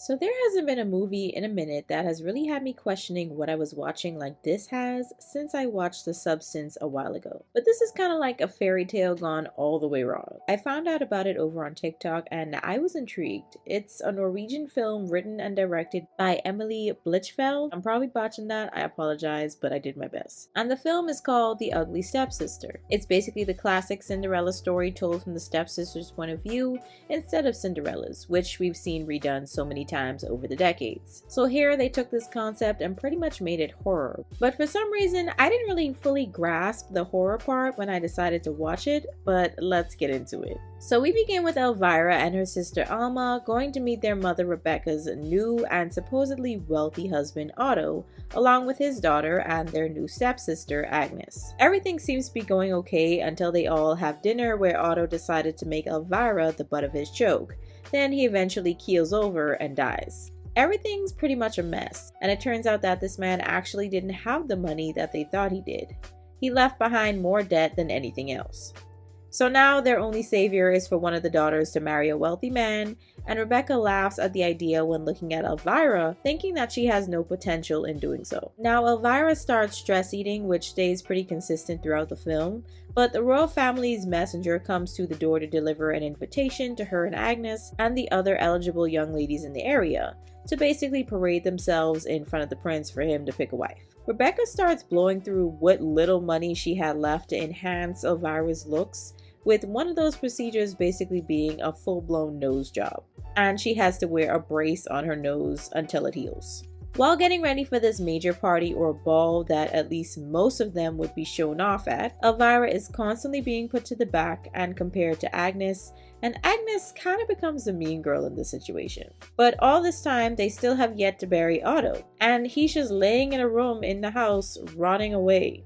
So there hasn't been a movie in a minute that has really had me questioning what I was watching like this has since I watched The Substance a while ago. But this is kind of like a fairy tale gone all the way wrong. I found out about it over on TikTok and I was intrigued. It's a Norwegian film written and directed by Emily Blichfeld. I'm probably botching that, I apologize, but I did my best. And the film is called The Ugly Stepsister. It's basically the classic Cinderella story told from the stepsister's point of view instead of Cinderella's, which we've seen redone so many times over the decades. So here they took this concept and pretty much made it horror. But for some reason, I didn't really fully grasp the horror part when I decided to watch it, but let's get into it. So we begin with Elvira and her sister Alma going to meet their mother Rebecca's new and supposedly wealthy husband Otto, along with his daughter and their new stepsister Agnes. Everything seems to be going okay until they all have dinner where Otto decided to make Elvira the butt of his joke. Then he eventually keels over and dies. Everything's pretty much a mess, and it turns out that this man actually didn't have the money that they thought he did. He left behind more debt than anything else. So now their only savior is for one of the daughters to marry a wealthy man, and Rebecca laughs at the idea when looking at Elvira, thinking that she has no potential in doing so. Now Elvira starts stress eating, which stays pretty consistent throughout the film, but the royal family's messenger comes to the door to deliver an invitation to her and Agnes and the other eligible young ladies in the area, to basically parade themselves in front of the prince for him to pick a wife. Rebecca starts blowing through what little money she had left to enhance Elvira's looks, with one of those procedures basically being a full-blown nose job. And she has to wear a brace on her nose until it heals. While getting ready for this major party or ball that at least most of them would be shown off at, Elvira is constantly being put to the back and compared to Agnes, and Agnes kind of becomes the mean girl in this situation. But all this time, they still have yet to bury Otto, and he's just laying in a room in the house, rotting away.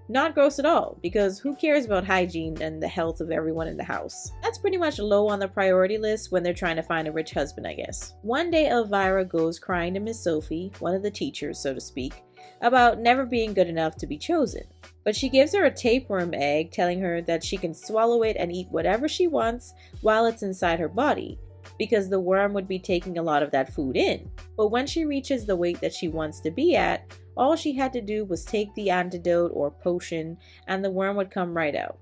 Not gross at all, because who cares about hygiene and the health of everyone in the house? That's pretty much low on the priority list when they're trying to find a rich husband, I guess. One day Elvira goes crying to Miss Sophie, one of the teachers so to speak, about never being good enough to be chosen. But she gives her a tapeworm egg, telling her that she can swallow it and eat whatever she wants while it's inside her body, because the worm would be taking a lot of that food in. But when she reaches the weight that she wants to be at, all she had to do was take the antidote or potion and the worm would come right out.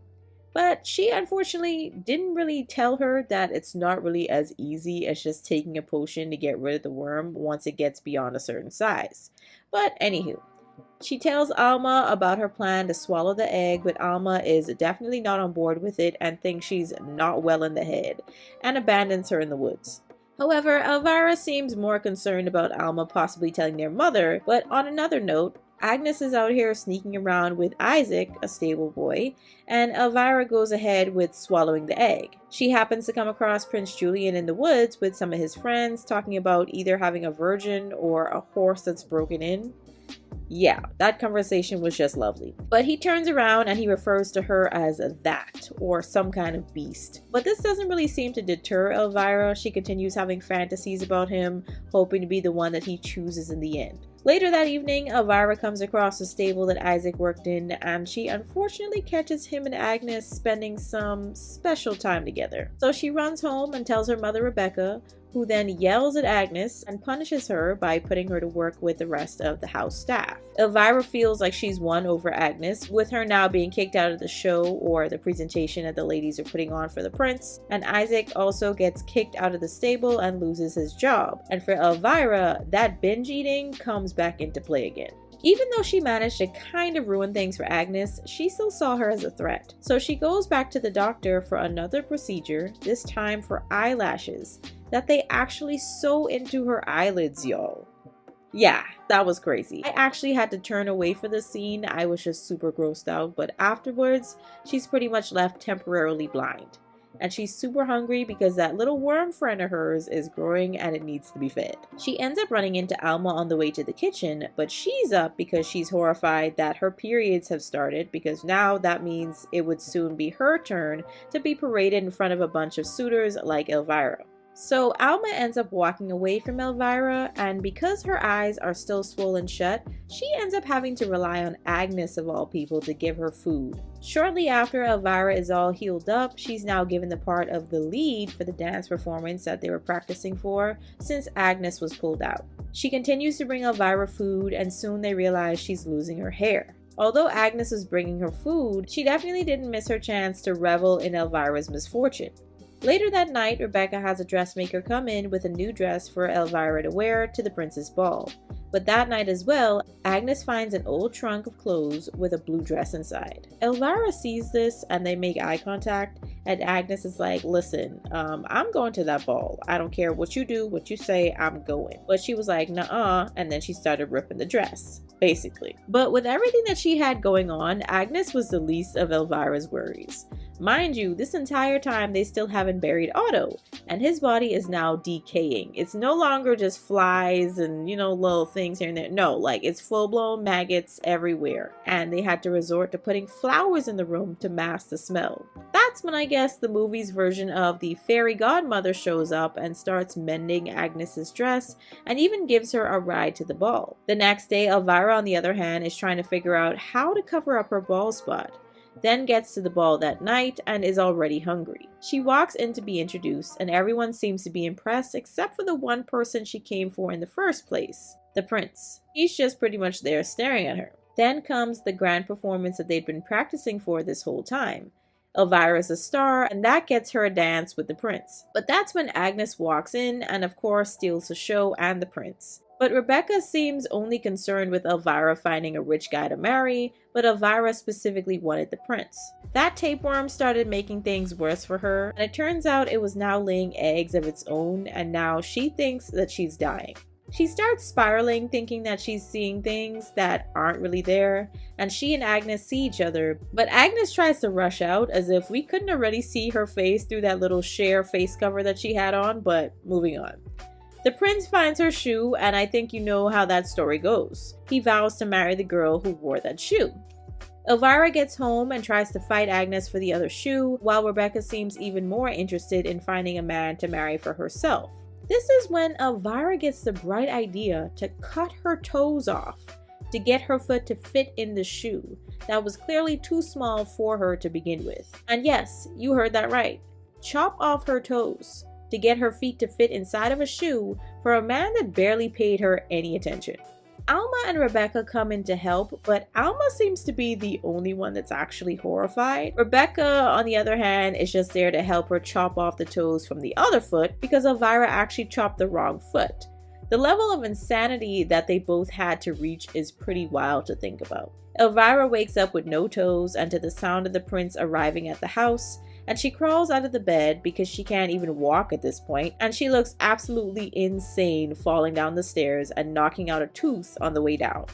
But she unfortunately didn't really tell her that it's not really as easy as just taking a potion to get rid of the worm once it gets beyond a certain size. But anywho, she tells Alma about her plan to swallow the egg, but Alma is definitely not on board with it and thinks she's not well in the head and abandons her in the woods. However, Elvira seems more concerned about Alma possibly telling their mother, but on another note, Agnes is out here sneaking around with Isaac, a stable boy, and Elvira goes ahead with swallowing the egg. She happens to come across Prince Julian in the woods with some of his friends talking about either having a virgin or a horse that's broken in. Yeah, that conversation was just lovely. But he turns around and he refers to her as that, or some kind of beast. But this doesn't really seem to deter Elvira. She continues having fantasies about him, hoping to be the one that he chooses in the end. Later that evening, Elvira comes across the stable that Isaac worked in, and she unfortunately catches him and Agnes spending some special time together. So she runs home and tells her mother Rebecca, who then yells at Agnes and punishes her by putting her to work with the rest of the house staff. Elvira feels like she's won over Agnes, with her now being kicked out of the show or the presentation that the ladies are putting on for the prince, and Isaac also gets kicked out of the stable and loses his job. And for Elvira, that binge eating comes back into play again. Even though she managed to kind of ruin things for Agnes, she still saw her as a threat. So she goes back to the doctor for another procedure, this time for eyelashes, that they actually sew into her eyelids, y'all. Yeah, that was crazy. I actually had to turn away for the scene. I was just super grossed out, but afterwards, she's pretty much left temporarily blind. And she's super hungry because that little worm friend of hers is growing and it needs to be fed. She ends up running into Alma on the way to the kitchen, but she's up because she's horrified that her periods have started, because now that means it would soon be her turn to be paraded in front of a bunch of suitors like Elvira. So Alma ends up walking away from Elvira, and because her eyes are still swollen shut, she ends up having to rely on Agnes of all people to give her food. Shortly after Elvira is all healed up, she's now given the part of the lead for the dance performance that they were practicing for since Agnes was pulled out. She continues to bring Elvira food, and soon they realize she's losing her hair. Although Agnes was bringing her food, she definitely didn't miss her chance to revel in Elvira's misfortune. Later that night, Rebecca has a dressmaker come in with a new dress for Elvira to wear to the prince's ball. But that night as well, Agnes finds an old trunk of clothes with a blue dress inside. Elvira sees this and they make eye contact, and Agnes is like, listen, I'm going to that ball. I don't care what you do, what you say, I'm going. But she was like, nuh-uh, and then she started ripping the dress, basically. But with everything that she had going on, Agnes was the least of Elvira's worries. Mind you, this entire time they still haven't buried Otto, and his body is now decaying. It's no longer just flies and, little things here and there. No, like it's full-blown maggots everywhere, and they had to resort to putting flowers in the room to mask the smell. That's when I guess the movie's version of the fairy godmother shows up and starts mending Agnes's dress and even gives her a ride to the ball. The next day, Elvira, on the other hand, is trying to figure out how to cover up her bald spot. Then gets to the ball that night and is already hungry. She walks in to be introduced, and everyone seems to be impressed except for the one person she came for in the first place, the prince. He's just pretty much there staring at her. Then comes the grand performance that they'd been practicing for this whole time. Elvira's a star, and that gets her a dance with the prince. But that's when Agnes walks in and of course steals the show and the prince. But Rebecca seems only concerned with Elvira finding a rich guy to marry, but Elvira specifically wanted the prince. That tapeworm started making things worse for her, and it turns out it was now laying eggs of its own, and now she thinks that she's dying. She starts spiraling, thinking that she's seeing things that aren't really there, and she and Agnes see each other, but Agnes tries to rush out as if we couldn't already see her face through that little Cher face cover that she had on, but moving on. The prince finds her shoe, and I think you know how that story goes. He vows to marry the girl who wore that shoe. Elvira gets home and tries to fight Agnes for the other shoe, while Rebecca seems even more interested in finding a man to marry for herself. This is when Elvira gets the bright idea to cut her toes off to get her foot to fit in the shoe that was clearly too small for her to begin with. And yes, you heard that right. Chop off her toes to get her feet to fit inside of a shoe for a man that barely paid her any attention. Alma and Rebecca come in to help, but Alma seems to be the only one that's actually horrified. Rebecca, on the other hand, is just there to help her chop off the toes from the other foot because Elvira actually chopped the wrong foot. The level of insanity that they both had to reach is pretty wild to think about. Elvira wakes up with no toes and to the sound of the prince arriving at the house, and she crawls out of the bed because she can't even walk at this point, and she looks absolutely insane falling down the stairs and knocking out a tooth on the way down.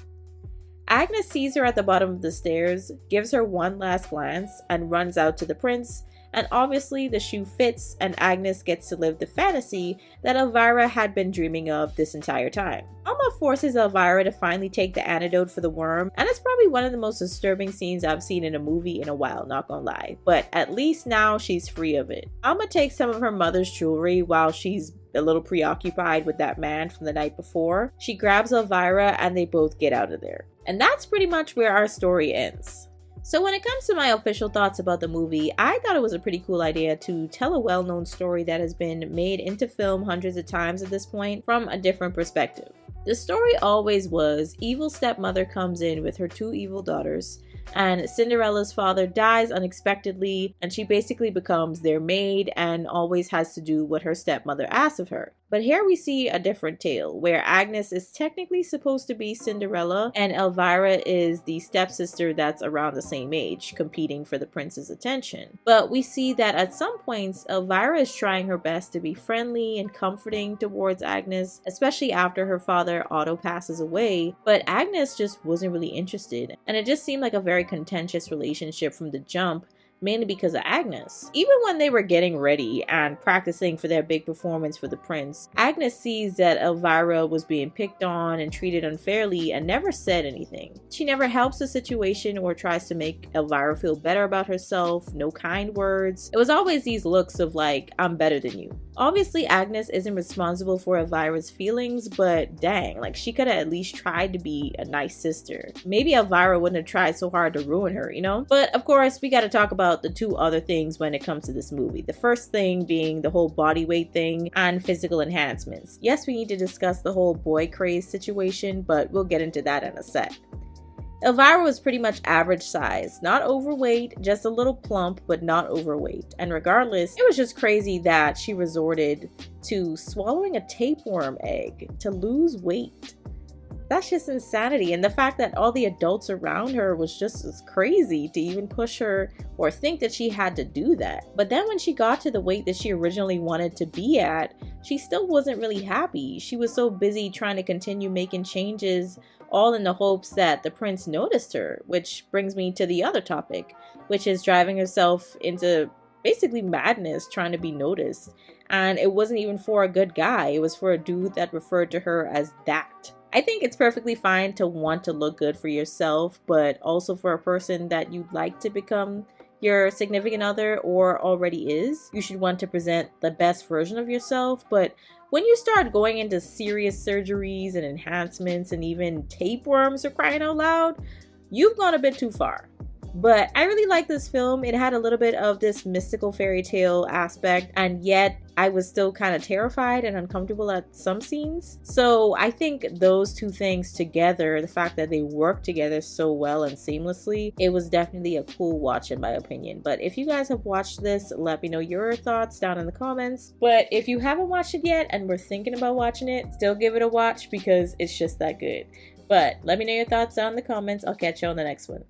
Agnes sees her at the bottom of the stairs, gives her one last glance, and runs out to the prince, and obviously the shoe fits and Agnes gets to live the fantasy that Elvira had been dreaming of this entire time. Alma forces Elvira to finally take the antidote for the worm, and it's probably one of the most disturbing scenes I've seen in a movie in a while, not gonna lie, but at least now she's free of it. Alma takes some of her mother's jewelry while she's a little preoccupied with that man from the night before. She grabs Elvira and they both get out of there. And that's pretty much where our story ends. So when it comes to my official thoughts about the movie, I thought it was a pretty cool idea to tell a well-known story that has been made into film hundreds of times at this point from a different perspective. The story always was evil stepmother comes in with her two evil daughters, and Cinderella's father dies unexpectedly, and she basically becomes their maid and always has to do what her stepmother asks of her. But here we see a different tale, where Agnes is technically supposed to be Cinderella, and Elvira is the stepsister that's around the same age, competing for the prince's attention. But we see that at some points, Elvira is trying her best to be friendly and comforting towards Agnes, especially after her father Otto passes away, but Agnes just wasn't really interested, and it just seemed like a very contentious relationship from the jump, mainly because of Agnes. Even when they were getting ready and practicing for their big performance for the prince, Agnes sees that Elvira was being picked on and treated unfairly and never said anything. She never helps the situation or tries to make Elvira feel better about herself, no kind words. It was always these looks of like, I'm better than you. Obviously, Agnes isn't responsible for Elvira's feelings, but dang, like she could have at least tried to be a nice sister. Maybe Elvira wouldn't have tried so hard to ruin her, you know? But of course, we gotta talk about the two other things when it comes to this movie. The first thing being the whole body weight thing and physical enhancements. Yes, we need to discuss the whole boy craze situation, but we'll get into that in a sec. Elvira was pretty much average size, not overweight, just a little plump, but not overweight. And regardless, it was just crazy that she resorted to swallowing a tapeworm egg to lose weight. That's just insanity. And the fact that all the adults around her was just as crazy to even push her or think that she had to do that. But then when she got to the weight that she originally wanted to be at, she still wasn't really happy. She was so busy trying to continue making changes, all in the hopes that the prince noticed her, which brings me to the other topic, which is driving herself into basically madness trying to be noticed. And it wasn't even for a good guy. It was for a dude that referred to her as that. I think it's perfectly fine to want to look good for yourself, but also for a person that you'd like to become your significant other or already is. You should want to present the best version of yourself, but when you start going into serious surgeries and enhancements and even tapeworms for crying out loud, you've gone a bit too far. But I really like this film. It had a little bit of this mystical fairy tale aspect, and yet I was still kind of terrified and uncomfortable at some scenes. So I think those two things together, the fact that they work together so well and seamlessly, it was definitely a cool watch in my opinion. But if you guys have watched this, let me know your thoughts down in the comments. But if you haven't watched it yet and were thinking about watching it, still give it a watch because it's just that good. But let me know your thoughts down in the comments. I'll catch you on the next one.